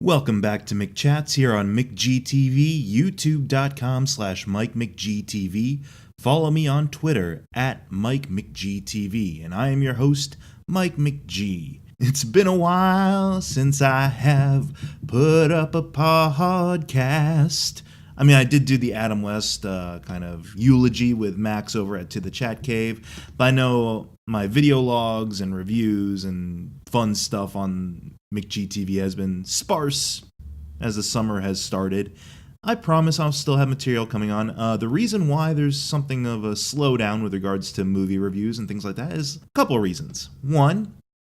Welcome back to McChats here on McGTV, youtube.com/MikeMcGTV. Follow me on Twitter at MikeMcGTV, and I am your host, Mike McG. It's been a while since I have put up a podcast. I did do the Adam West kind of eulogy with Max over at To the Chat Cave, but I know my video logs and reviews and fun stuff on McGTV has been sparse as the summer has started. I promise I'll still have material coming on. The reason why there's something of a slowdown with regards to movie reviews and things like that is a couple of reasons. One,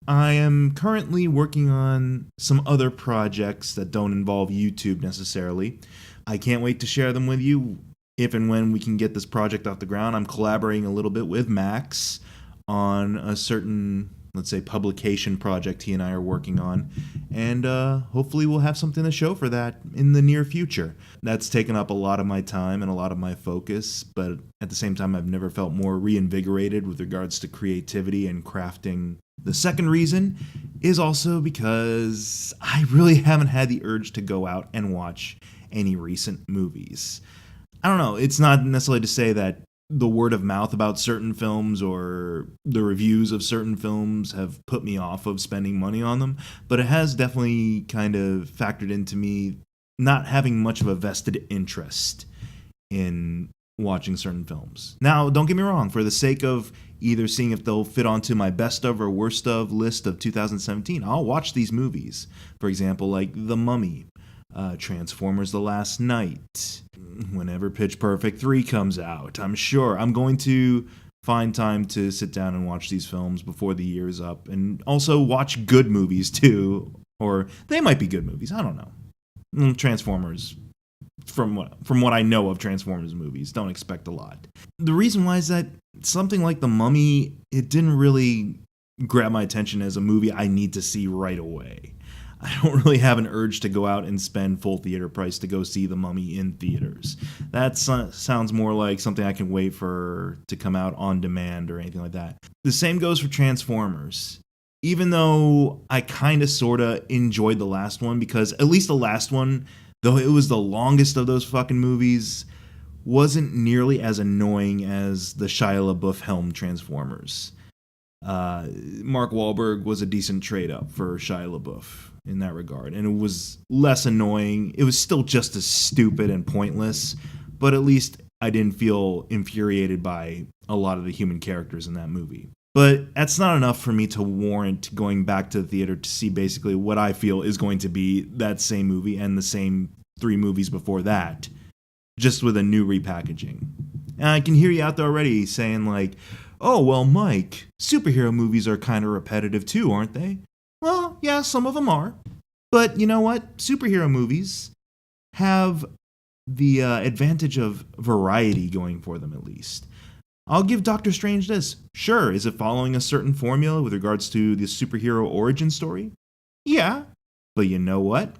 I am currently working on some other projects that don't involve YouTube necessarily. I can't wait to share them with you if and when we can get this project off the ground. I'm collaborating a little bit with Max on a certain, let's say, publication project he and I are working on, and hopefully we'll have something to show for that in the near future. That's taken up a lot of my time and a lot of my focus, but at the same time I've never felt more reinvigorated with regards to creativity and crafting. The second reason is also because I really haven't had the urge to go out and watch any recent movies. I don't know, it's not necessarily to say that the word of mouth about certain films or the reviews of certain films have put me off of spending money on them, but it has definitely kind of factored into me not having much of a vested interest in watching certain films. Now, don't get me wrong, for the sake of either seeing if they'll fit onto my best of or worst of list of 2017, I'll watch these movies. For example, like The Mummy, Transformers: The Last Night, whenever Pitch Perfect 3 comes out. I'm sure I'm going to find time to sit down and watch these films before the year is up, and also watch good movies too, or they might be good movies, I don't know. Transformers, from what I know of Transformers movies, don't expect a lot. The reason why is that something like The Mummy, it didn't really grab my attention as a movie I need to see right away. I don't really have an urge to go out and spend full theater price to go see The Mummy in theaters. That sounds more like something I can wait for to come out on demand or anything like that. The same goes for Transformers. Even though I kind of sort of enjoyed the last one, because at least the last one, though it was the longest of those fucking movies, wasn't nearly as annoying as the Shia LaBeouf helmed Transformers. Mark Wahlberg was a decent trade-up for Shia LaBeouf in that regard, and it was less annoying. It was still just as stupid and pointless, but at least I didn't feel infuriated by a lot of the human characters in that movie. But that's not enough for me to warrant going back to the theater to see basically what I feel is going to be that same movie and the same 3 movies before that, just with a new repackaging. And I can hear you out there already saying like, oh, well, Mike, superhero movies are kind of repetitive too, aren't they? Well, yeah, some of them are. But you know what? Superhero movies have the advantage of variety going for them, at least. I'll give Doctor Strange this. Sure, is it following a certain formula with regards to the superhero origin story? Yeah. But you know what?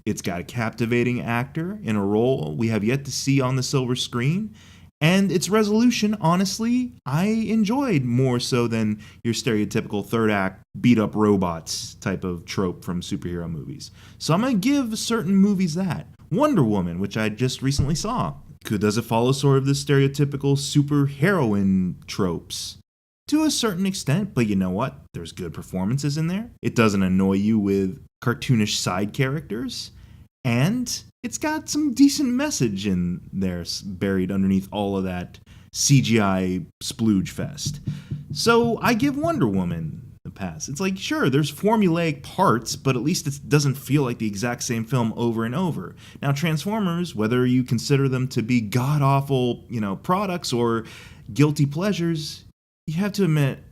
It's got a captivating actor in a role we have yet to see on the silver screen. And its resolution, honestly, I enjoyed more so than your stereotypical third act beat-up robots type of trope from superhero movies. So I'm going to give certain movies that. Wonder Woman, which I just recently saw. Does it follow sort of the stereotypical superheroine tropes? To a certain extent, but you know what? There's good performances in there. It doesn't annoy you with cartoonish side characters. And it's got some decent message in there buried underneath all of that CGI splooge fest. So I give Wonder Woman a pass. It's like, sure, there's formulaic parts, but at least it doesn't feel like the exact same film over and over. Now, Transformers, whether you consider them to be god-awful, products or guilty pleasures, you have to admit,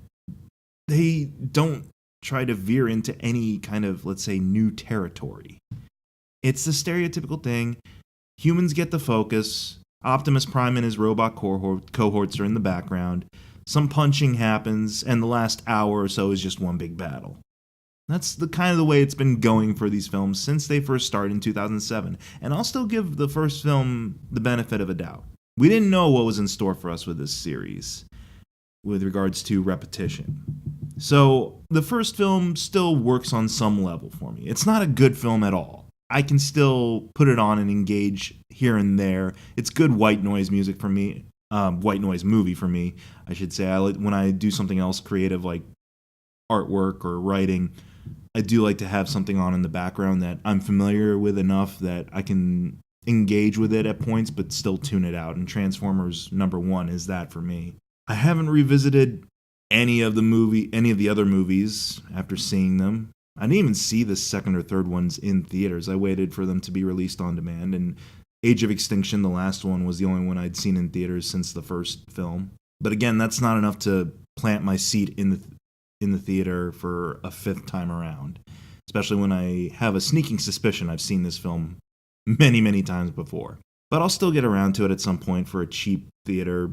they don't try to veer into any kind of, let's say, new territory. It's the stereotypical thing. Humans get the focus. Optimus Prime and his robot cohorts are in the background. Some punching happens, and the last hour or so is just one big battle. That's the kind of the way it's been going for these films since they first started in 2007. And I'll still give the first film the benefit of a doubt. We didn't know what was in store for us with this series with regards to repetition. So the first film still works on some level for me. It's not a good film at all. I can still put it on and engage here and there. It's good white noise music for me. White noise movie for me, I should say. When I do something else creative like artwork or writing, I do like to have something on in the background that I'm familiar with enough that I can engage with it at points but still tune it out. And Transformers #1 is that for me. I haven't revisited any of the other movies after seeing them. I didn't even see the second or third ones in theaters. I waited for them to be released on demand, and Age of Extinction, the last one, was the only one I'd seen in theaters since the first film. But again, that's not enough to plant my seat in the theater for a fifth time around, especially when I have a sneaking suspicion I've seen this film many, many times before. But I'll still get around to it at some point for a cheap theater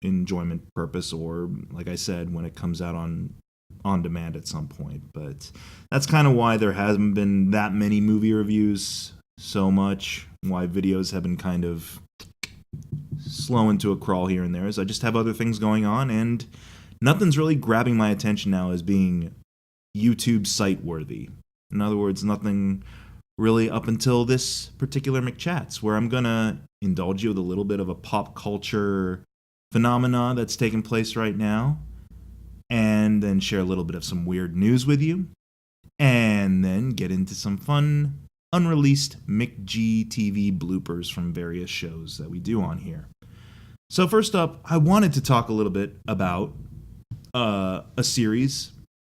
enjoyment purpose, or like I said, when it comes out on demand at some point. But that's kind of why there hasn't been that many movie reviews so much, why videos have been kind of slow into a crawl here and there, is I just have other things going on, and nothing's really grabbing my attention now as being YouTube site worthy. In other words, nothing really up until this particular McChats, where I'm gonna indulge you with a little bit of a pop culture phenomena that's taking place right now, and then share a little bit of some weird news with you, and then get into some fun unreleased McG TV bloopers from various shows that we do on here. So first up, I wanted to talk a little bit about a series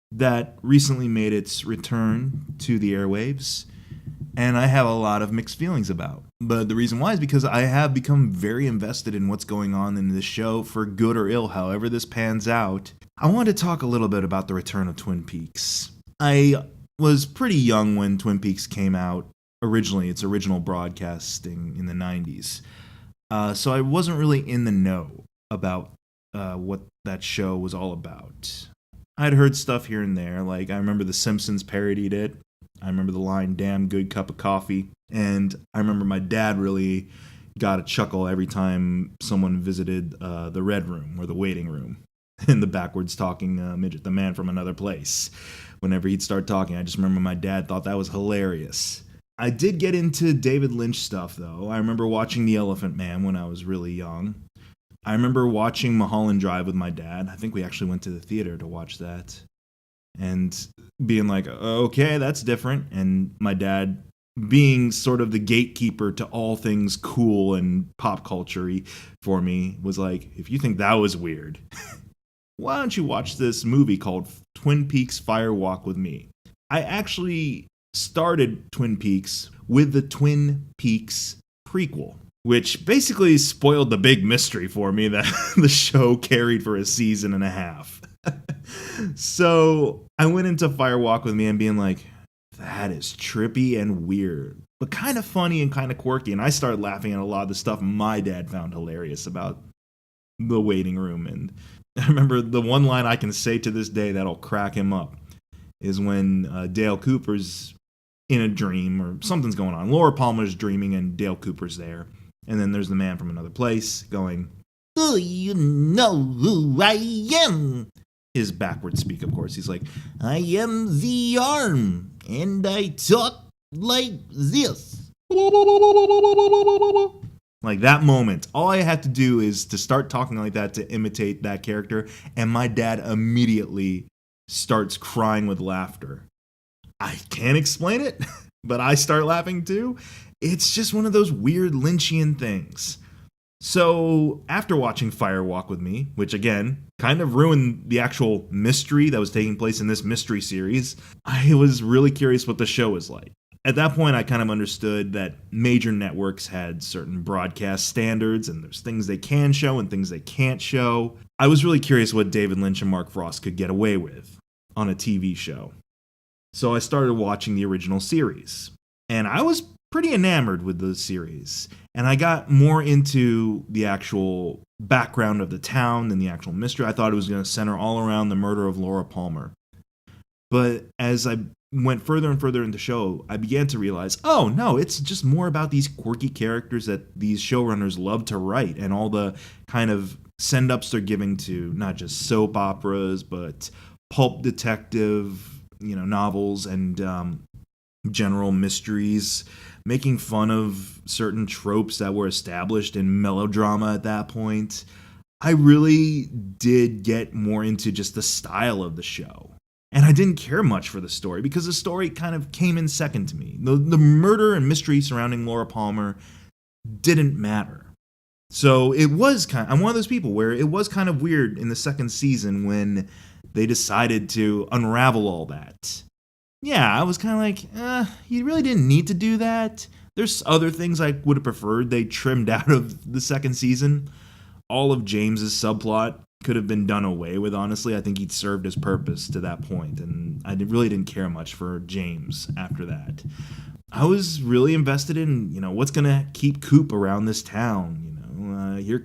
that recently made its return to the airwaves, and I have a lot of mixed feelings about. But the reason why is because I have become very invested in what's going on in this show, for good or ill, however this pans out. I want to talk a little bit about the return of Twin Peaks. I was pretty young when Twin Peaks came out originally, its original broadcasting in the 90s. So I wasn't really in the know about what that show was all about. I'd heard stuff here and there, like I remember The Simpsons parodied it. I remember the line, "Damn good cup of coffee." And I remember my dad really got a chuckle every time someone visited the Red Room, or the waiting room, in the backwards talking midget, the man from another place. Whenever he'd start talking, I just remember my dad thought that was hilarious. I did get into David Lynch stuff, though. I remember watching The Elephant Man when I was really young. I remember watching Mulholland Drive with my dad. I think we actually went to the theater to watch that. And being like, okay, that's different. And my dad, being sort of the gatekeeper to all things cool and pop culture-y for me, was like, if you think that was weird, why don't you watch this movie called Twin Peaks Fire Walk with Me? I actually started Twin Peaks with the Twin Peaks prequel, which basically spoiled the big mystery for me that the show carried for a season and a half. So I went into Fire Walk with Me and being like, that is trippy and weird, but kind of funny and kind of quirky. And I started laughing at a lot of the stuff my dad found hilarious about the waiting room. And I remember the one line I can say to this day that'll crack him up is when Dale Cooper's in a dream or something's going on. Laura Palmer's dreaming and Dale Cooper's there. And then there's the man from another place going, "Do you know who I am?" His backward speak, of course. He's like, "I am the arm, and I talk like this." Like that moment, all I had to do is to start talking like that to imitate that character, and my dad immediately starts crying with laughter. I can't explain it, but I start laughing too. It's just one of those weird Lynchian things. So after watching Fire Walk with Me, which again kind of ruined the actual mystery that was taking place in this mystery series, I was really curious what the show was like. At that point, I kind of understood that major networks had certain broadcast standards, and there's things they can show and things they can't show. I was really curious what David Lynch and Mark Frost could get away with on a TV show. So I started watching the original series, and I was pretty enamored with the series. And I got more into the actual background of the town than the actual mystery. I thought it was going to center all around the murder of Laura Palmer. But as I went further and further into the show, I began to realize, oh no, it's just more about these quirky characters that these showrunners love to write, and all the kind of send-ups they're giving to not just soap operas, but pulp detective, novels, and general mysteries, making fun of certain tropes that were established in melodrama at that point. I really did get more into just the style of the show. And I didn't care much for the story because the story kind of came in second to me. The murder and mystery surrounding Laura Palmer didn't matter. So it was I'm one of those people where it was kind of weird in the second season when they decided to unravel all that. Yeah, I was kind of like, you really didn't need to do that. There's other things I would have preferred they trimmed out of the second season. All of James's subplot could have been done away with, honestly. I think he'd served his purpose to that point, and I really didn't care much for James after that. I was really invested in, what's going to keep Coop around this town,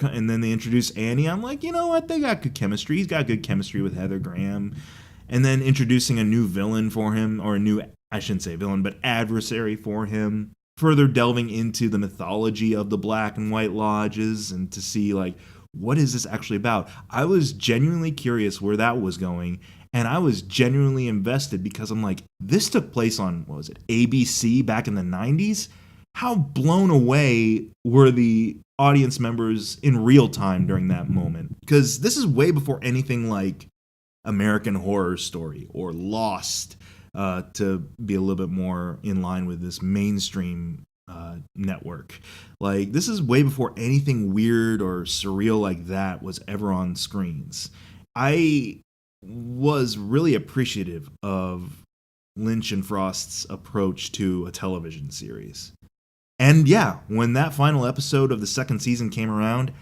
and then they introduce Annie. I'm like, you know what? They got good chemistry. He's got good chemistry with Heather Graham. And then introducing a new villain for him, or I shouldn't say villain, but adversary for him. Further delving into the mythology of the Black and White Lodges and to see, what is this actually about? I was genuinely curious where that was going. And I was genuinely invested because I'm like, this took place on, what was it, ABC back in the 90s? How blown away were the audience members in real time during that moment? Because this is way before anything like American Horror Story or Lost, to be a little bit more in line with this mainstream network. This is way before anything weird or surreal like that was ever on screens. I was really appreciative of Lynch and Frost's approach to a television series. And yeah, when that final episode of the second season came around,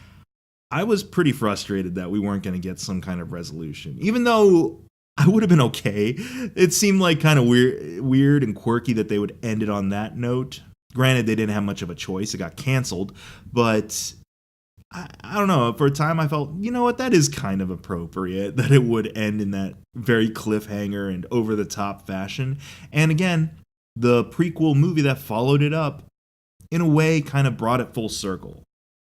I was pretty frustrated that we weren't going to get some kind of resolution. Even though I would have been okay, it seemed like kind of weird and quirky that they would end it on that note. Granted, they didn't have much of a choice. It got canceled. But I don't know. For a time, I felt, you know what, that is kind of appropriate that it would end in that very cliffhanger and over-the-top fashion. And again, the prequel movie that followed it up, in a way, kind of brought it full circle.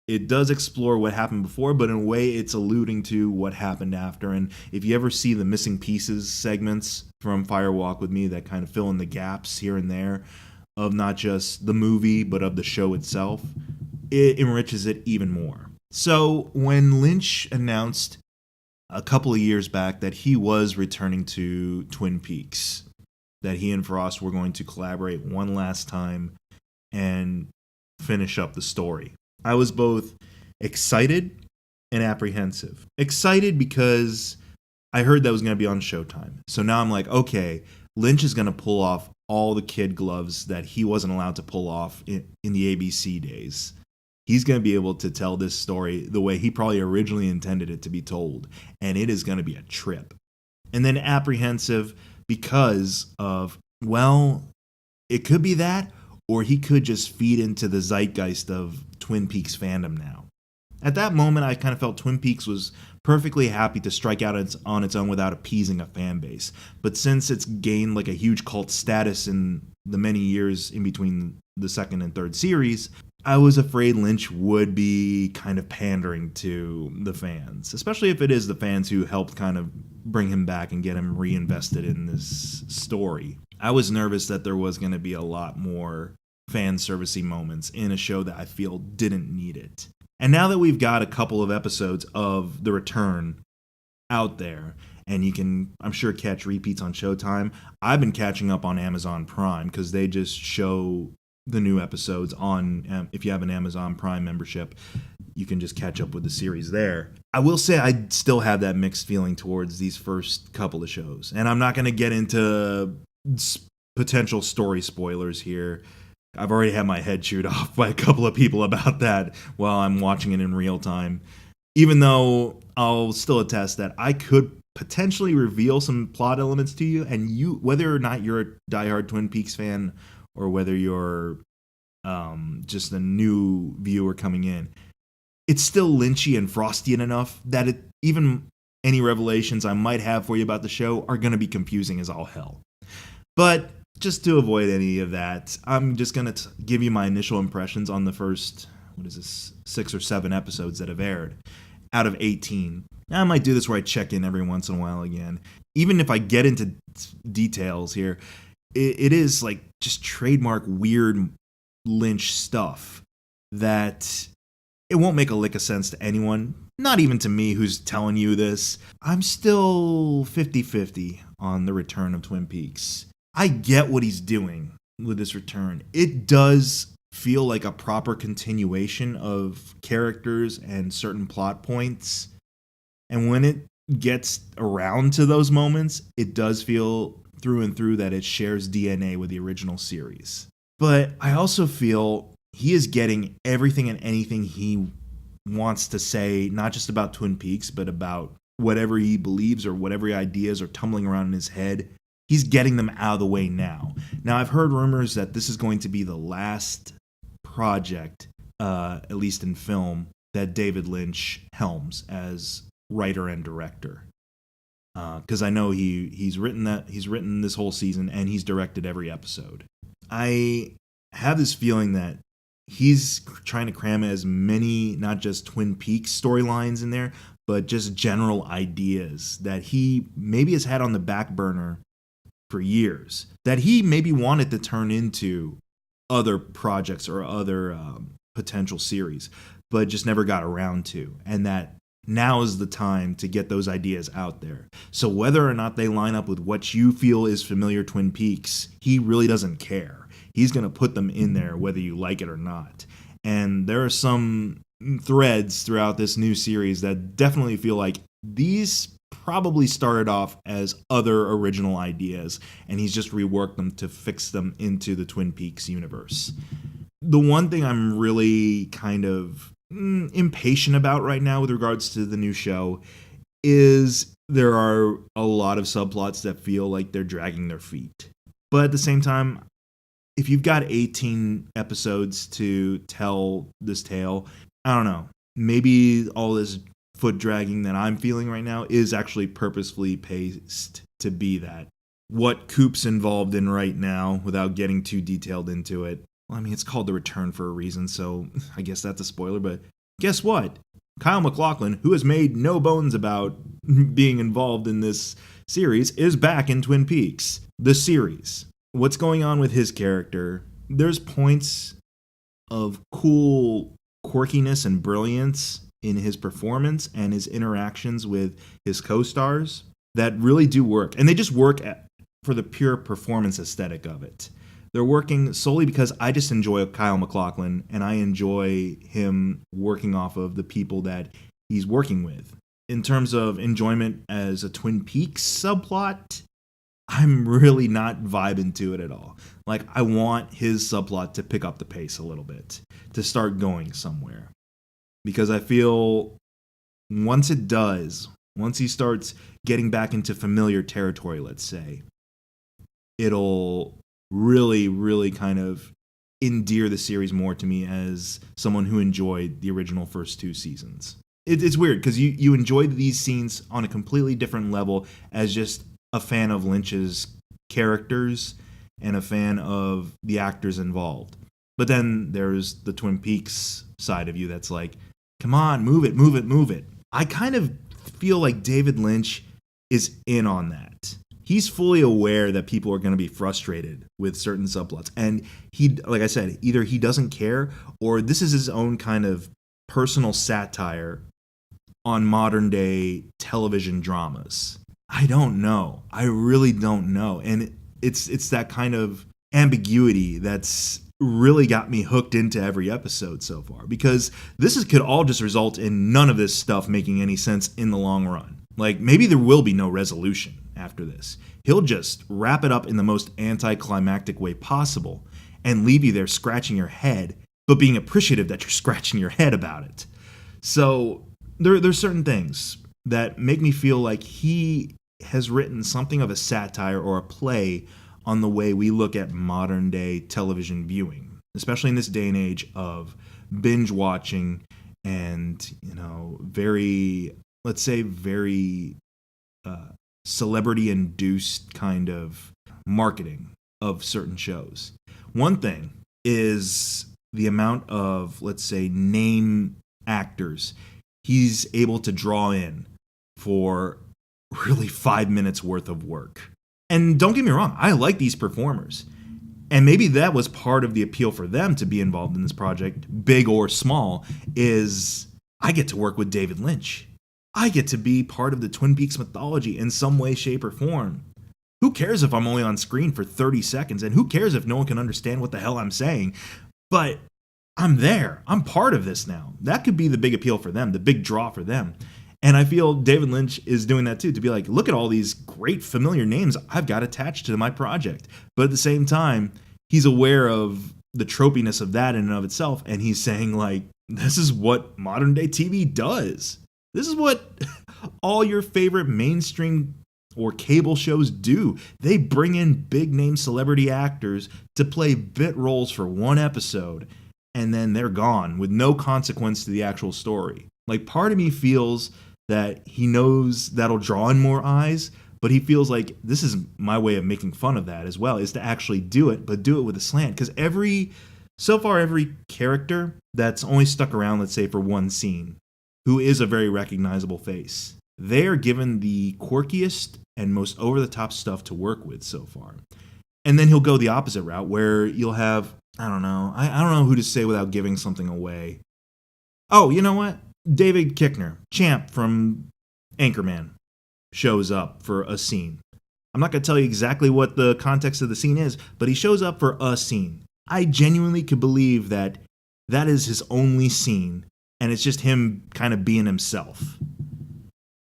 It does explore what happened before, but in a way, it's alluding to what happened after. And if you ever see the missing pieces segments from Fire Walk with Me that kind of fill in the gaps here and there of not just the movie, but of the show itself, it enriches it even more. So when Lynch announced a couple of years back that he was returning to Twin Peaks, that he and Frost were going to collaborate one last time and finish up the story, I was both excited and apprehensive. Excited because I heard that was going to be on Showtime. So now I'm like, okay, Lynch is going to pull off all the kid gloves that he wasn't allowed to pull off in the ABC days. He's going to be able to tell this story the way he probably originally intended it to be told. And it is going to be a trip. And then apprehensive because of, well, it could be that, or he could just feed into the zeitgeist of Twin Peaks fandom now. At that moment, I kind of felt Twin Peaks was perfectly happy to strike out on its own without appeasing a fan base. But since it's gained a huge cult status in the many years in between the second and third series, I was afraid Lynch would be kind of pandering to the fans, especially if it is the fans who helped kind of bring him back and get him reinvested in this story. I was nervous that there was going to be a lot more fan servicey moments in a show that I feel didn't need it. And now that we've got a couple of episodes of The Return out there, and you can, I'm sure, catch repeats on Showtime, I've been catching up on Amazon Prime because they just show the new episodes on, if you have an Amazon Prime membership, you can just catch up with the series there. I will say I still have that mixed feeling towards these first couple of shows. And I'm not going to get into potential story spoilers here. I've already had my head chewed off by a couple of people about that while I'm watching it in real time. Even though I'll still attest that I could potentially reveal some plot elements to you, and you, whether or not you're a diehard Twin Peaks fan or whether you're just a new viewer coming in, it's still Lynchy and Frostian enough that even any revelations I might have for you about the show are going to be confusing as all hell. But just to avoid any of that, I'm just going to give you my initial impressions on the first, 6 or 7 episodes that have aired out of 18. Now, I might do this where I check in every once in a while again. Even if I get into details here, it is like just trademark weird Lynch stuff that it won't make a lick of sense to anyone, not even to me who's telling you this. I'm still 50-50 on the return of Twin Peaks. I get what he's doing with this return. It does feel like a proper continuation of characters and certain plot points. And when it gets around to those moments, it does feel through and through that it shares DNA with the original series. But I also feel he is getting everything and anything he wants to say, not just about Twin Peaks, but about whatever he believes or whatever ideas are tumbling around in his head. He's getting them out of the way now. Now, I've heard rumors that this is going to be the last project, at least in film, that David Lynch helms as writer and director. Because I know he's written this whole season and he's directed every episode. I have this feeling that he's trying to cram as many, not just Twin Peaks storylines in there, but just general ideas that he maybe has had on the back burner for years, that he maybe wanted to turn into other projects or other potential series, but just never got around to. And that now is the time to get those ideas out there. So whether or not they line up with what you feel is familiar Twin Peaks, he really doesn't care. He's going to put them in there whether you like it or not. And there are some threads throughout this new series that definitely feel like these probably started off as other original ideas, and he's just reworked them to fix them into the Twin Peaks universe. The one thing I'm really kind of impatient about right now with regards to the new show is there are a lot of subplots that feel like they're dragging their feet. But at the same time, if you've got 18 episodes to tell this tale, I don't know, maybe all this foot dragging that I'm feeling right now is actually purposefully paced to be that. What Coop's involved in right now, without getting too detailed into it, well, I mean, it's called The Return for a reason, so I guess that's a spoiler, but guess what? Kyle MacLachlan, who has made no bones about being involved in this series, is back in Twin Peaks, the series. What's going on with his character? There's points of cool quirkiness and brilliance in his performance and his interactions with his co-stars that really do work. And they just work for the pure performance aesthetic of it. They're working solely because I just enjoy Kyle MacLachlan and I enjoy him working off of the people that he's working with. In terms of enjoyment as a Twin Peaks subplot, I'm really not vibing to it at all. Like, I want his subplot to pick up the pace a little bit, to start going somewhere. Because I feel once it does, once he starts getting back into familiar territory, let's say, it'll really, really kind of endear the series more to me as someone who enjoyed the original first two seasons. It's weird because you enjoy these scenes on a completely different level as just a fan of Lynch's characters and a fan of the actors involved. But then there's the Twin Peaks side of you that's like, come on, move it, move it, move it. I kind of feel like David Lynch is in on that. He's fully aware that people are going to be frustrated with certain subplots. And he, like I said, either he doesn't care or this is his own kind of personal satire on modern day television dramas. I don't know. I really don't know. And it's that kind of ambiguity that's really got me hooked into every episode so far, because could all just result in none of this stuff making any sense in the long run. Like, maybe there will be no resolution after this. He'll just wrap it up in the most anticlimactic way possible and leave you there scratching your head, but being appreciative that you're scratching your head about it. So there's certain things that make me feel like he has written something of a satire or a play on the way we look at modern day television viewing, especially in this day and age of binge watching and, very celebrity induced kind of marketing of certain shows. One thing is the amount of, let's say, name actors he's able to draw in for really 5 minutes worth of work. And don't get me wrong, I like these performers. And maybe that was part of the appeal for them to be involved in this project, big or small, is I get to work with David Lynch. I get to be part of the Twin Peaks mythology in some way, shape, or form. Who cares if I'm only on screen for 30 seconds? And who cares if no one can understand what the hell I'm saying? But I'm there. I'm part of this now. That could be the big appeal for them, the big draw for them. And I feel David Lynch is doing that too, to be like, look at all these great familiar names I've got attached to my project. But at the same time, he's aware of the tropiness of that in and of itself. And he's saying, like, this is what modern day TV does. This is what all your favorite mainstream or cable shows do. They bring in big name celebrity actors to play bit roles for one episode, and then they're gone with no consequence to the actual story. Like, part of me feels that he knows that'll draw in more eyes, but he feels like this is my way of making fun of that as well, is to actually do it, but do it with a slant. Because every character that's only stuck around, let's say, for one scene, who is a very recognizable face, they are given the quirkiest and most over-the-top stuff to work with so far. And then he'll go the opposite route, where you'll have, I don't know who to say without giving something away. Oh, you know what? David Kickner, Champ from Anchorman, shows up for a scene. I'm not going to tell you exactly what the context of the scene is, but he shows up for a scene. I genuinely could believe that that is his only scene, and it's just him kind of being himself.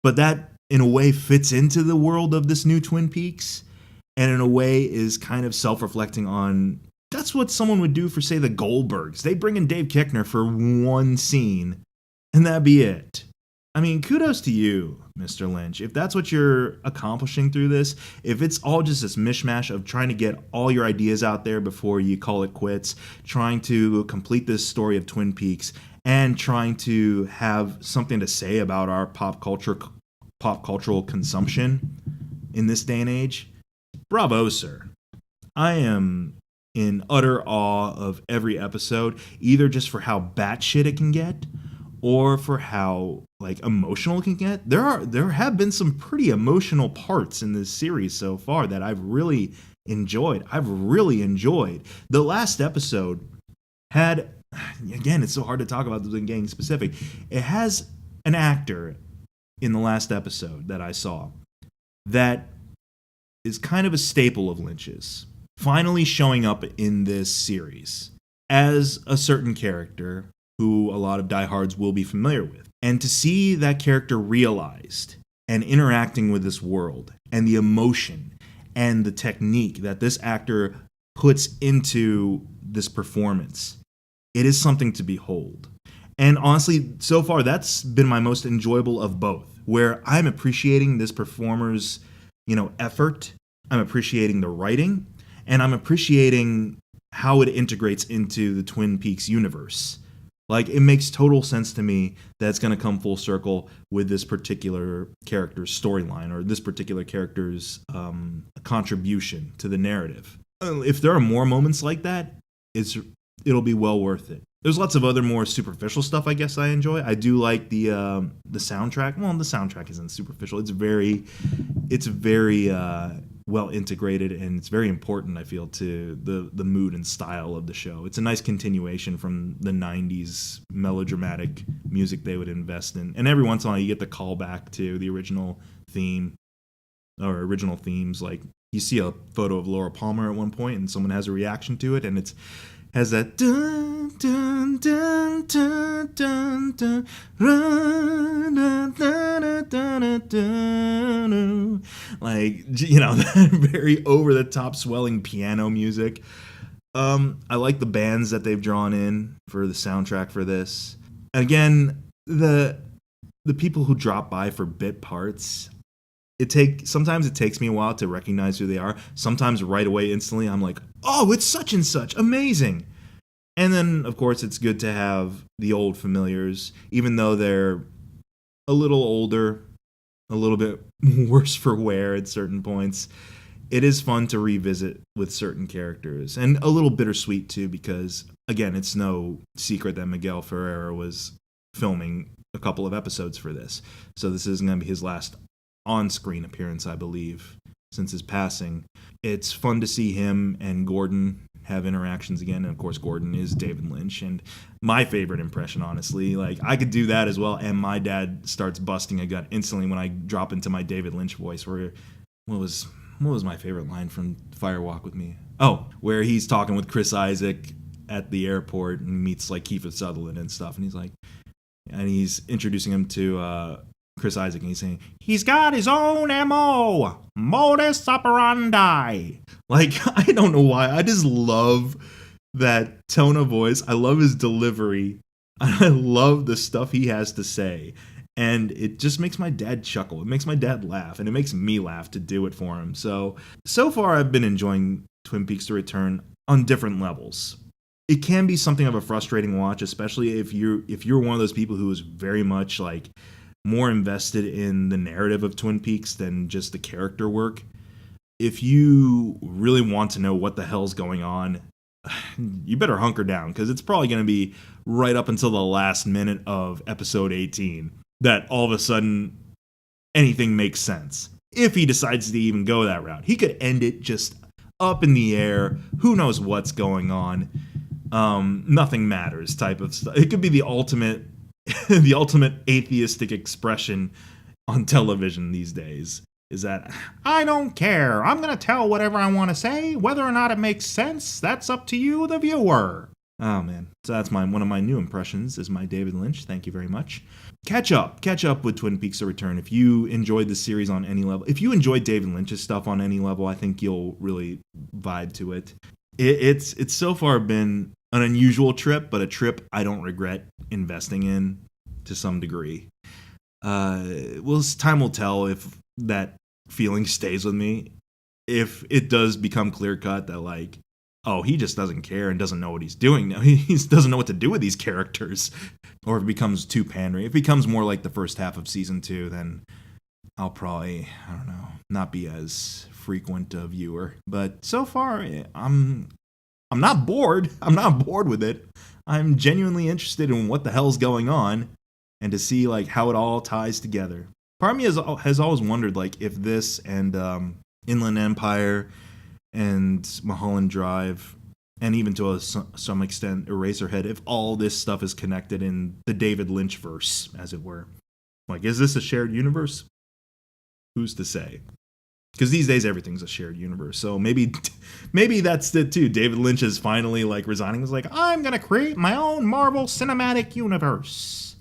But that, in a way, fits into the world of this new Twin Peaks, and in a way is kind of self-reflecting on, that's what someone would do for, say, the Goldbergs. They bring in Dave Kickner for one scene, and that'd be it. I mean, kudos to you, Mr. Lynch. If that's what you're accomplishing through this, if it's all just this mishmash of trying to get all your ideas out there before you call it quits, trying to complete this story of Twin Peaks, and trying to have something to say about our pop cultural consumption in this day and age, bravo, sir. I am in utter awe of every episode, either just for how batshit it can get, or for how, like, emotional it can get. There have been some pretty emotional parts in this series so far that I've really enjoyed. The last episode had, again, it's so hard to talk about this and getting specific. It has an actor in the last episode that I saw that is kind of a staple of Lynch's, finally showing up in this series as a certain character who a lot of diehards will be familiar with. And to see that character realized and interacting with this world, and the emotion and the technique that this actor puts into this performance, it is something to behold. And honestly, so far, that's been my most enjoyable of both, where I'm appreciating this performer's, effort, I'm appreciating the writing, and I'm appreciating how it integrates into the Twin Peaks universe. Like, it makes total sense to me that it's going to come full circle with this particular character's storyline, or this particular character's contribution to the narrative. If there are more moments like that, it'll be well worth it. There's lots of other more superficial stuff I guess I enjoy. I do like the soundtrack. Well, the soundtrack isn't superficial. It's very well integrated, and it's very important, I feel, to the mood and style of the show. It's a nice continuation from the 90s melodramatic music they would invest in. And every once in a while you get the callback to the original theme or original themes. Like, you see a photo of Laura Palmer at one point and someone has a reaction to it, and it has that dun dun dun dun dun dun dun dun dun dun dun, like, that very over the top swelling piano music. I like the bands that they've drawn in for the soundtrack for this. Again, the people who drop by for bit parts, sometimes it takes me a while to recognize who they are. Sometimes right away, instantly, I'm like, oh, it's such and such, amazing. And then, of course, it's good to have the old familiars, even though they're a little older, a little bit worse for wear at certain points. It is fun to revisit with certain characters, and a little bittersweet too, because, again, it's no secret that Miguel Ferrer was filming a couple of episodes for this. So this isn't going to be his last on-screen appearance, I believe. since his passing. It's fun to see him and Gordon have interactions again. And of course, Gordon is David Lynch, and my favorite impression, honestly. Like, I could do that as well, and my dad starts busting a gut instantly when I drop into my David Lynch voice. What was my favorite line from Fire Walk with Me? Oh, where he's talking with Chris Isaac at the airport and meets like Kiefer Sutherland and stuff, and he's introducing him to Chris Isaac, and he's saying, he's got his own MO, modus operandi. Like, I don't know why. I just love that tone of voice. I love his delivery. I love the stuff he has to say. And it just makes my dad chuckle. It makes my dad laugh. And it makes me laugh to do it for him. So far I've been enjoying Twin Peaks: The Return on different levels. It can be something of a frustrating watch, especially if you're one of those people who is very much like more invested in the narrative of Twin Peaks than just the character work. If you really want to know what the hell's going on, you better hunker down, because it's probably going to be right up until the last minute of episode 18 that all of a sudden anything makes sense. If he decides to even go that route, he could end it just up in the air. Who knows what's going on? Nothing matters type of stuff. It could be the ultimate atheistic expression on television these days, is that I don't care. I'm going to tell whatever I want to say. Whether or not it makes sense, that's up to you, the viewer. Oh, man. So that's one of my new impressions is my David Lynch. Thank you very much. Catch up with Twin Peaks: The Return. If you enjoyed the series on any level, if you enjoyed David Lynch's stuff on any level, I think you'll really vibe to it. It's so far been an unusual trip, but a trip I don't regret investing in to some degree. Time will tell if that feeling stays with me. If it does become clear cut that like, oh, he just doesn't care and doesn't know what he's doing now. He doesn't know what to do with these characters. Or if it becomes too pandering. If it becomes more like the first half of season 2, then I'll probably, I don't know, not be as frequent a viewer. But so far, I'm not bored. I'm not bored with it. I'm genuinely interested in what the hell's going on and to see like how it all ties together. Part of me has always wondered like if this and Inland Empire and Mulholland Drive, and even to some extent Eraserhead, if all this stuff is connected in the David Lynch verse, as it were. Like, is this a shared universe? Who's to say? Because these days everything's a shared universe. So maybe that's it too. David Lynch is finally like resigning. He's like, I'm gonna create my own Marvel Cinematic Universe.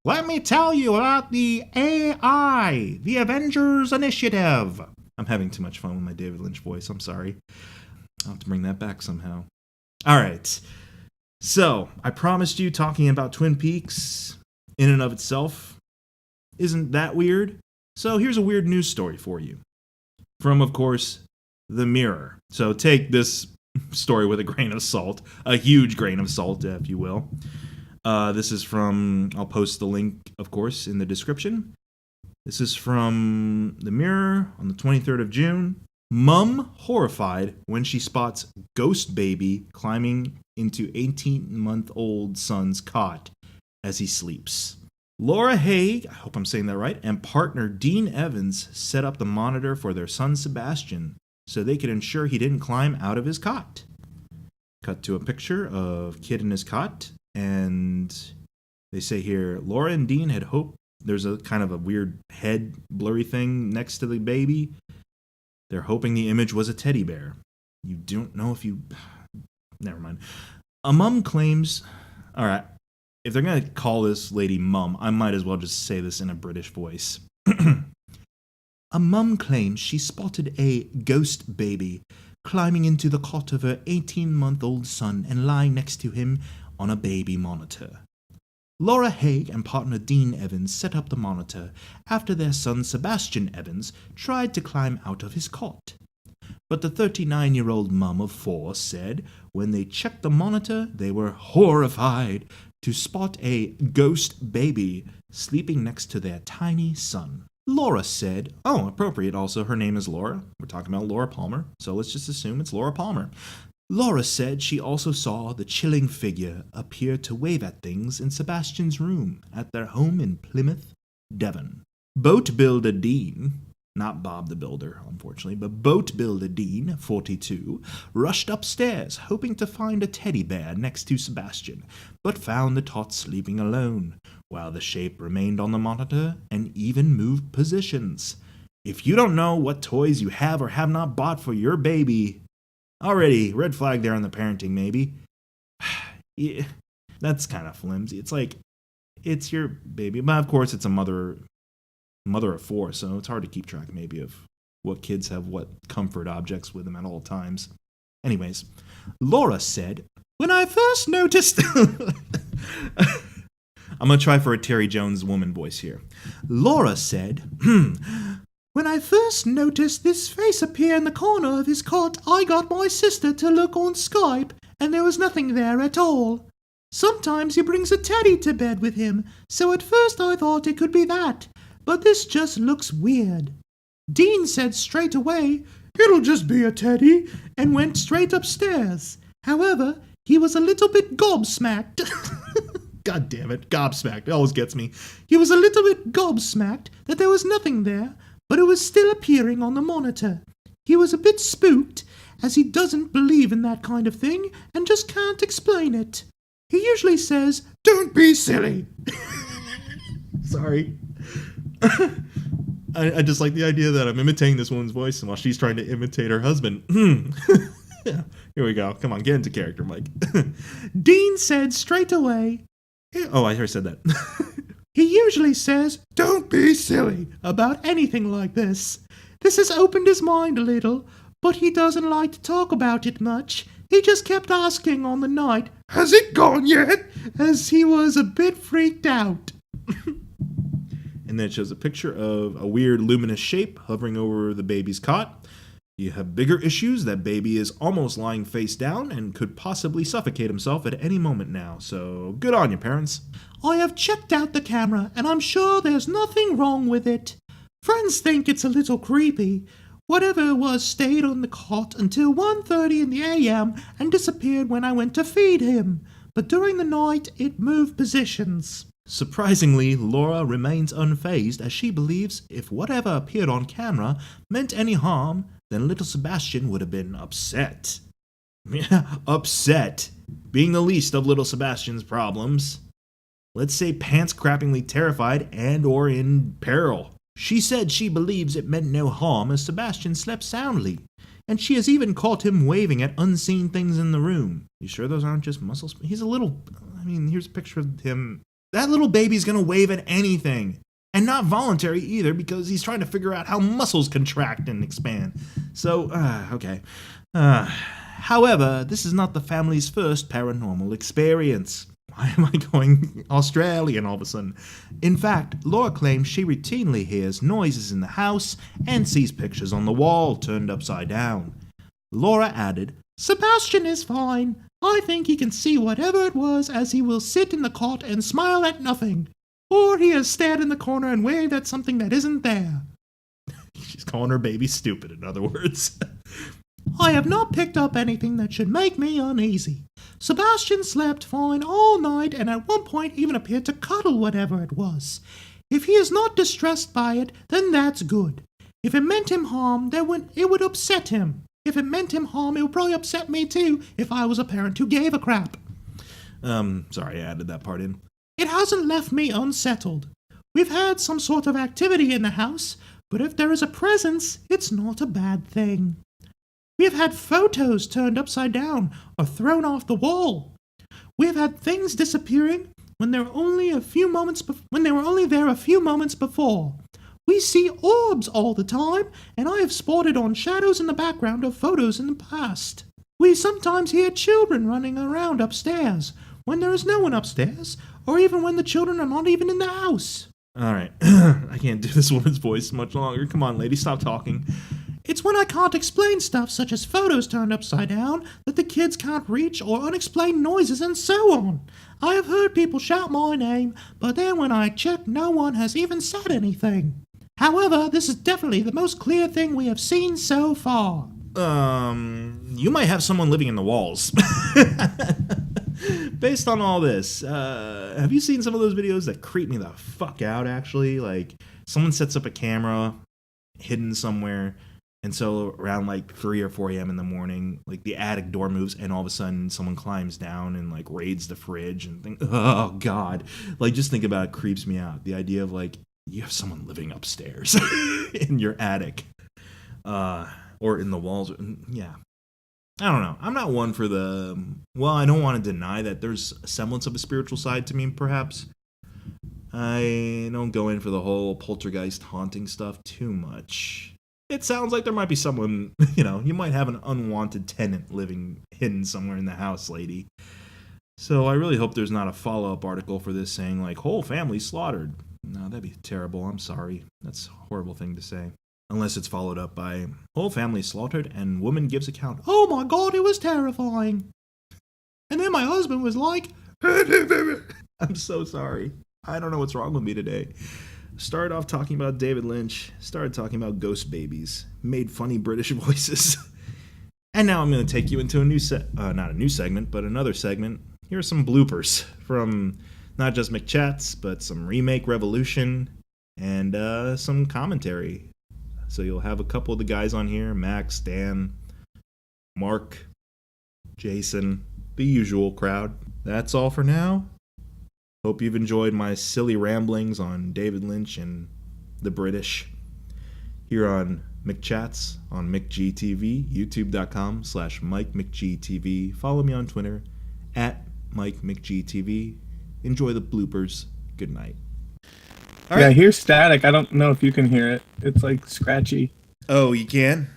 Let me tell you about the AI, the Avengers Initiative. I'm having too much fun with my David Lynch voice. I'm sorry. I'll have to bring that back somehow. All right. So I promised you talking about Twin Peaks in and of itself isn't that weird. So here's a weird news story for you. From, of course, The Mirror. So take this story with a grain of salt, a huge grain of salt, if you will. This is from, I'll post the link, of course, in the description. This is from The Mirror on the 23rd of June. Mum horrified when she spots ghost baby climbing into 18-month-old son's cot as he sleeps. Laura Haig, I hope I'm saying that right, and partner Dean Evans set up the monitor for their son Sebastian so they could ensure he didn't climb out of his cot. Cut to a picture of kid in his cot, and they say here, Laura and Dean had hoped. There's a kind of a weird head blurry thing next to the baby. They're hoping the image was a teddy bear. You don't know if you... Never mind. A mum claims... All right. If they're going to call this lady mum, I might as well just say this in a British voice. A mum claims she spotted a ghost baby climbing into the cot of her 18-month-old son and lying next to him on a baby monitor. Laura Haig and partner Dean Evans set up the monitor after their son Sebastian Evans tried to climb out of his cot. But the 39-year-old mum of 4 said when they checked the monitor, they were horrified to spot a ghost baby sleeping next to their tiny son. Laura said, oh, appropriate also, her name is Laura. We're talking about Laura Palmer, so let's just assume it's Laura Palmer. Laura said she also saw the chilling figure appear to wave at things in Sebastian's room at their home in Plymouth, Devon. Boat builder Dean not Bob the Builder, unfortunately, but Boat Builder Dean, 42, rushed upstairs, hoping to find a teddy bear next to Sebastian, but found the tot sleeping alone, while the shape remained on the monitor and even moved positions. If you don't know what toys you have or have not bought for your baby, already, red flag there on the parenting, maybe. Yeah, that's kind of flimsy. It's like, it's your baby, but of course it's a mother of four, so it's hard to keep track maybe of what kids have what comfort objects with them at all times. Anyways, Laura said, when I first noticed... I'm going to try for a Terry Jones woman voice here. Laura said, when I first noticed this face appear in the corner of his cot, I got my sister to look on Skype, and there was nothing there at all. Sometimes he brings a teddy to bed with him, so at first I thought it could be that, but this just looks weird. Dean said straight away, it'll just be a teddy, and went straight upstairs. However, he was a little bit gobsmacked. God damn it, gobsmacked, it always gets me. He was a little bit gobsmacked that there was nothing there, but it was still appearing on the monitor. He was a bit spooked, as he doesn't believe in that kind of thing, and just can't explain it. He usually says, don't be silly. Sorry. I just like the idea that I'm imitating this woman's voice while she's trying to imitate her husband. Yeah, here we go. Come on, get into character, Mike. Dean said straight away... Oh, I already said that. He usually says, don't be silly about anything like this. This has opened his mind a little, but he doesn't like to talk about it much. He just kept asking on the night, has it gone yet? As he was a bit freaked out. And then it shows a picture of a weird luminous shape hovering over the baby's cot. You have bigger issues. That baby is almost lying face down and could possibly suffocate himself at any moment now. So good on you, parents. I have checked out the camera, and I'm sure there's nothing wrong with it. Friends think it's a little creepy. Whatever it was stayed on the cot until 1:30 in the a.m. and disappeared when I went to feed him. But during the night, it moved positions. Surprisingly, Laura remains unfazed as she believes if whatever appeared on camera meant any harm, then little Sebastian would have been upset. Yeah, upset. Being the least of little Sebastian's problems. Let's say pants-crappingly terrified and or in peril. She said she believes it meant no harm as Sebastian slept soundly, and she has even caught him waving at unseen things in the room. You sure those aren't just muscles? He's a little... here's a picture of him. That little baby's gonna wave at anything. And not voluntary either, because he's trying to figure out how muscles contract and expand. So, okay. However, this is not the family's first paranormal experience. Why am I going Australian all of a sudden? In fact, Laura claims she routinely hears noises in the house and sees pictures on the wall turned upside down. Laura added, Sebastian is fine. I think he can see whatever it was as he will sit in the cot and smile at nothing. Or he has stared in the corner and waved at something that isn't there. She's calling her baby stupid, in other words. I have not picked up anything that should make me uneasy. Sebastian slept fine all night and at one point even appeared to cuddle whatever it was. If he is not distressed by it, then that's good. If it meant him harm, it would upset him. If it meant him harm, it would probably upset me too if I was a parent who gave a crap. Sorry, I added that part in. It hasn't left me unsettled. We've had some sort of activity in the house, but if there is a presence, it's not a bad thing. We have had photos turned upside down or thrown off the wall. We have had things disappearing when they were only there a few moments before. We see orbs all the time, and I have spotted on shadows in the background of photos in the past. We sometimes hear children running around upstairs when there is no one upstairs, or even when the children are not even in the house. Alright, I can't do this woman's voice much longer. Come on, lady, stop talking. It's when I can't explain stuff such as photos turned upside down that the kids can't reach or unexplained noises and so on. I have heard people shout my name, but then when I check, no one has even said anything. However, this is definitely the most clear thing we have seen so far. You might have someone living in the walls. Based on all this, have you seen some of those videos that creep me the fuck out, actually? Like, someone sets up a camera hidden somewhere. And so around like 3 or 4 a.m. in the morning, like the attic door moves and all of a sudden someone climbs down and like raids the fridge and think, oh God. Like just think about it, creeps me out. The idea of like you have someone living upstairs in your attic or in the walls. Yeah. I don't know. I'm not one for I don't want to deny that there's a semblance of a spiritual side to me, perhaps. I don't go in for the whole poltergeist haunting stuff too much. It sounds like there might be someone, you might have an unwanted tenant living hidden somewhere in the house, lady. So I really hope there's not a follow-up article for this saying, like, whole family slaughtered. No, that'd be terrible. I'm sorry. That's a horrible thing to say. Unless it's followed up by, whole family slaughtered and woman gives account. Oh my God, it was terrifying. And then my husband was like, I'm so sorry. I don't know what's wrong with me today. Started off talking about David Lynch, started talking about ghost babies, made funny British voices. And now I'm going to take you into a new not a new segment, but another segment. Here are some bloopers from not just McChats, but some remake Revolution and some commentary. So you'll have a couple of the guys on here, Max, Dan, Mark, Jason, the usual crowd. That's all for now. Hope you've enjoyed my silly ramblings on David Lynch and the British here on McChats on McGTV, youtube.com/MikeMcGTV. Follow me on Twitter @MikeMcGTV. Enjoy the bloopers. Good night. All right. I hear static. I don't know if you can hear it. It's like scratchy. Oh, you can?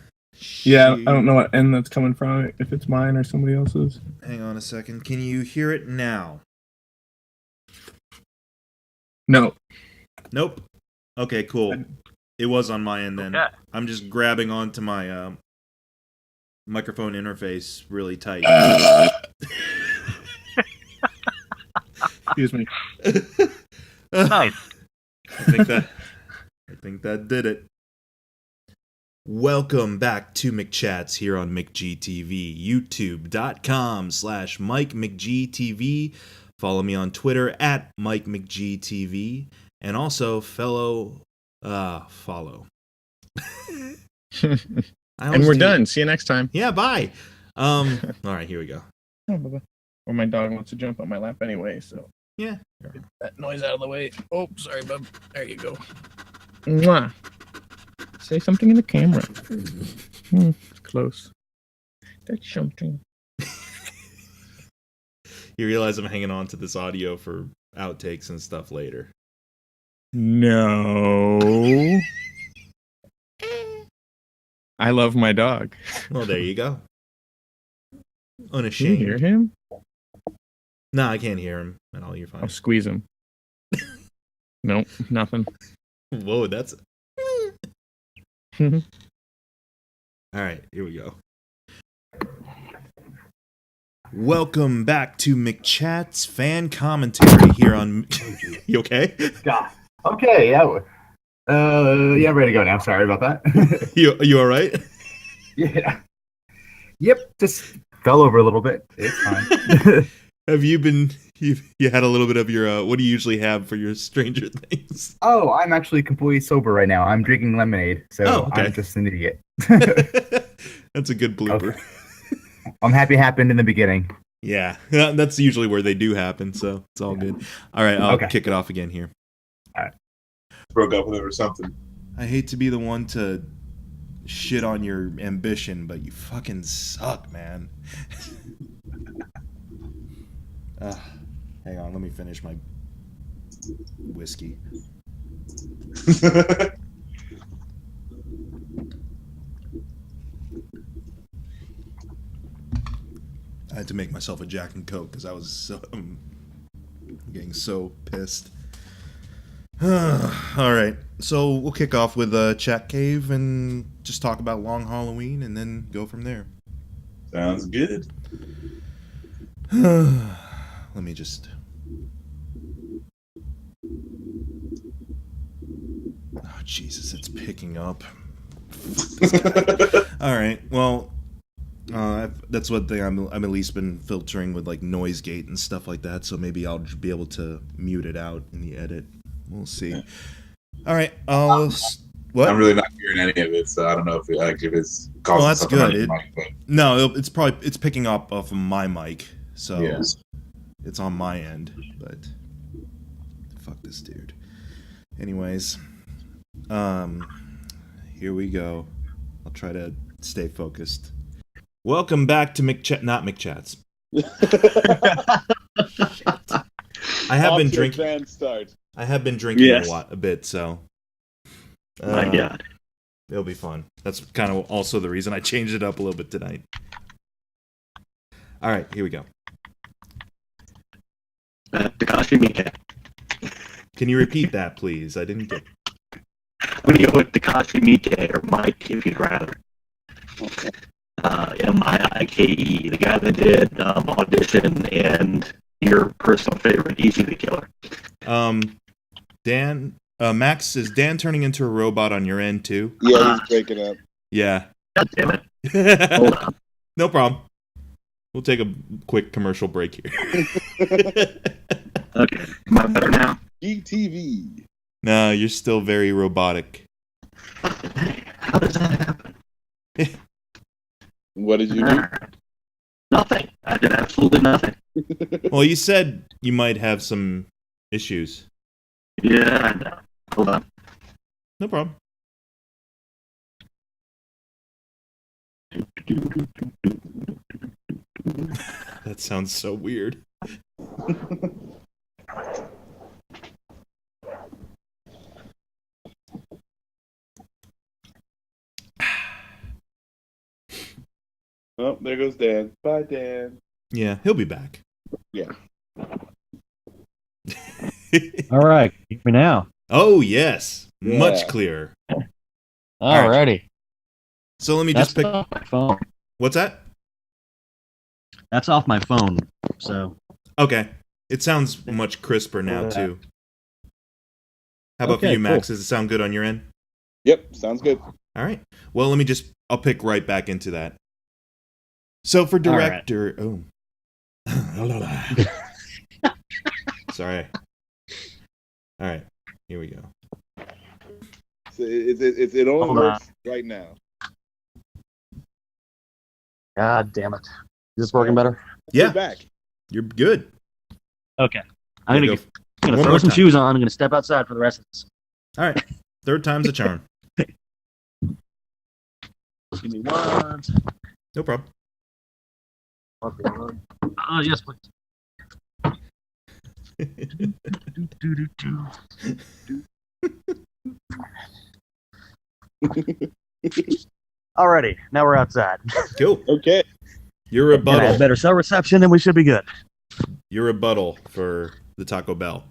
Yeah, I don't know what end that's coming from, if it's mine or somebody else's. Hang on a second. Can you hear it now? No. Nope. Okay, cool. It was on my end then. Okay. I'm just grabbing onto my microphone interface really tight. Excuse me. Nice. I think that did it. Welcome back to McChats here on McGTV, youtube.com/MikeMcGTV. Follow me on Twitter @MikeMcGTV, and also follow. And we're done. See you next time. Yeah, bye. All right, here we go. Oh, bye-bye. Or my dog wants to jump on my lap anyway, so yeah. Get that noise out of the way. Oh, sorry, bub. There you go. Mwah. Say something in the camera. It's close. That's something. You realize I'm hanging on to this audio for outtakes and stuff later. No. I love my dog. Well, there you go. Unashamed. Can you hear him? No, I can't hear him at all. You're fine. I'll squeeze him. Nope, nothing. Whoa, that's... All right, here we go. Welcome back to McChats fan commentary here on... You okay? Yeah. Okay, yeah. Yeah, I'm ready to go now. Sorry about that. You all right? Yeah. Yep, just fell over a little bit. It's fine. Have you been... You had a little bit of your... what do you usually have for your Stranger Things? Oh, I'm actually completely sober right now. I'm drinking lemonade, so I'm just an idiot. That's a good blooper. Okay. I'm happy it happened in the beginning. Yeah, that's usually where they do happen, so it's all good. All right, I'll kick it off again here. All right. Broke up with it or something. I hate to be the one to shit on your ambition, but you fucking suck, man. Hang on, let me finish my whiskey. I had to make myself a Jack and Coke because I was getting so pissed. All right, so we'll kick off with Chat Cave and just talk about Long Halloween and then go from there. Sounds good. Let me just... Oh, Jesus, it's picking up. All right, well... that's what I've at least been filtering with like noise gate and stuff like that, so maybe I'll be able to mute it out in the edit. We'll see. All right, What? I'm really not hearing any of it, so I don't know if it's causing Well, that's something on good. your mic, but No, it's picking up off of my mic, so yeah. it's on my end. But fuck this dude. Anyways, here we go. I'll try to stay focused. Welcome back to not McChats. I have been drinking. Start. I have been drinking Yes. a bit, so. My God. It'll be fun. That's kind of also the reason I changed it up a little bit tonight. All right, here we go. Takashi Miike. Can you repeat that, please? I didn't get. I'm going to go with Takashi Miike, or Mike, if you'd rather. Miike, the guy that did Audition and your personal favorite, Easy the Killer. Dan, Max, is Dan turning into a robot on your end too? Yeah, he's breaking up. Yeah. God damn it. Hold on. No problem. We'll take a quick commercial break here. Okay. Am I better now? GTV. No, you're still very robotic. How does that happen? What did you do? Nothing. I did absolutely nothing. Well, you said you might have some issues. Yeah, I know. Hold on. No problem. That sounds so weird. Oh, there goes Dan. Bye, Dan. Yeah, he'll be back. Yeah. All right, hear me now. Oh, yes. Yeah. Much clearer. Alrighty. So let me That's just pick. off my phone. What's that? That's off my phone. So Okay. It sounds much crisper now, too. How about for Okay, you, Max? cool. Does it sound good on your end? Yep, sounds good. All right. Well, I'll pick right back into that. So for director, oh. Sorry. All right. Here we go. So it only Hold works right now. God damn it. Is this working better? Yeah. You're back. You're good. Okay. I'm Go. gonna One throw more some time. shoes on. I'm gonna step outside for the rest of this. All right. Third time's a charm. Just give me one second. No problem. Oh yes, please. Alrighty, now we're outside. Cool. Okay. Your Gonna have rebuttal. better cell reception, and we should be good. Your rebuttal for the Taco Bell.